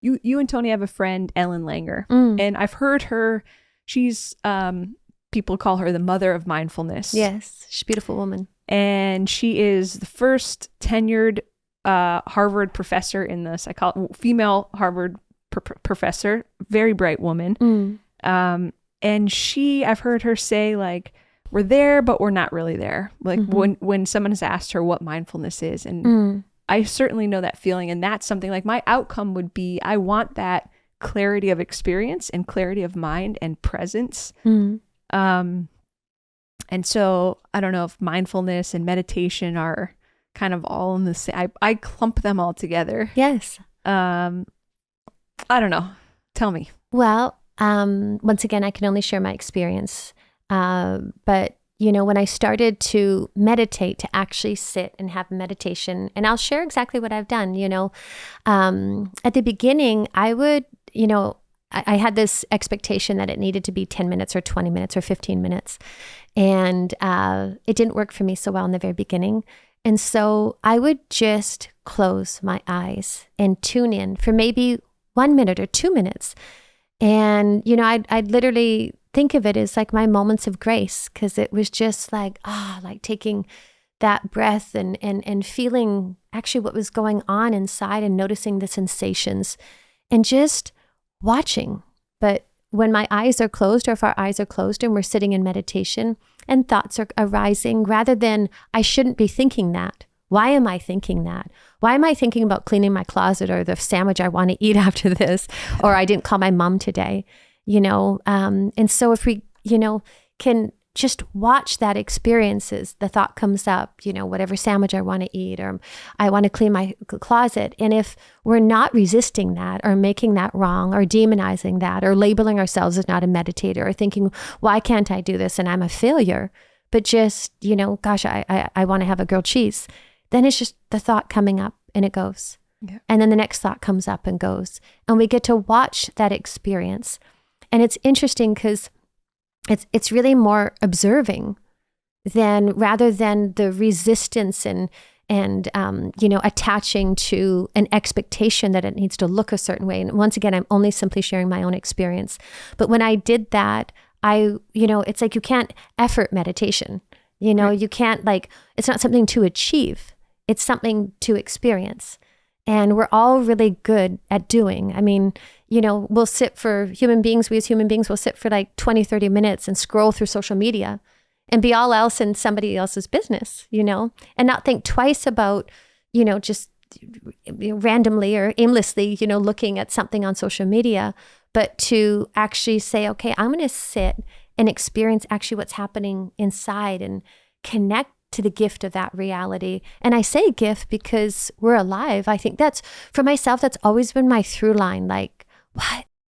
you and Tony have a friend, Ellen Langer, and I've heard her. She's people call her the mother of mindfulness. Yes, she's a beautiful woman, and she is the first tenured Harvard professor in the psychology, female Harvard professor, very bright woman. And I've heard her say, like, we're there, but we're not really there. Like when someone has asked her what mindfulness is, and I certainly know that feeling. And that's something like my outcome would be, I want that clarity of experience and clarity of mind and presence. And so I don't know if mindfulness and meditation are kind of all in the same. I clump them all together. Yes. I don't know. Tell me. Well, once again, I can only share my experience. But when I started to meditate, to actually sit and have meditation, and I'll share exactly what I've done, at the beginning, I would, I had this expectation that it needed to be 10 minutes or 20 minutes or 15 minutes. And it didn't work for me so well in the very beginning. And so I would just close my eyes and tune in for maybe 1 minute or 2 minutes. And, I'd literally think of it as like my moments of grace, because it was just like, like taking that breath and feeling actually what was going on inside and noticing the sensations and just watching. But when my eyes are closed, or if our eyes are closed and we're sitting in meditation and thoughts are arising, rather than I shouldn't be thinking that. Why am I thinking that? Why am I thinking about cleaning my closet or the sandwich I want to eat after this? Or I didn't call my mom today, And so if we, can just watch that experiences, the thought comes up, whatever sandwich I want to eat, or I want to clean my closet. And if we're not resisting that or making that wrong or demonizing that or labeling ourselves as not a meditator or thinking, why can't I do this and I'm a failure, but just, gosh, I want to have a grilled cheese. Then it's just the thought coming up and it goes. Yeah. And then the next thought comes up and goes. And we get to watch that experience. And it's interesting because it's really more observing rather than the resistance and attaching to an expectation that it needs to look a certain way. And once again, I'm only simply sharing my own experience. But when I did that, it's like you can't effort meditation. Right. You can't it's not something to achieve. It's something to experience. And we're all really good at doing. I mean, we'll sit we as human beings will sit for like 20, 30 minutes and scroll through social media and be all else in somebody else's business, and not think twice about, just randomly or aimlessly, looking at something on social media, but to actually say, okay, I'm going to sit and experience actually what's happening inside and connect to the gift of that reality. And I say gift because we're alive. I think for myself, that's always been my through line. Like,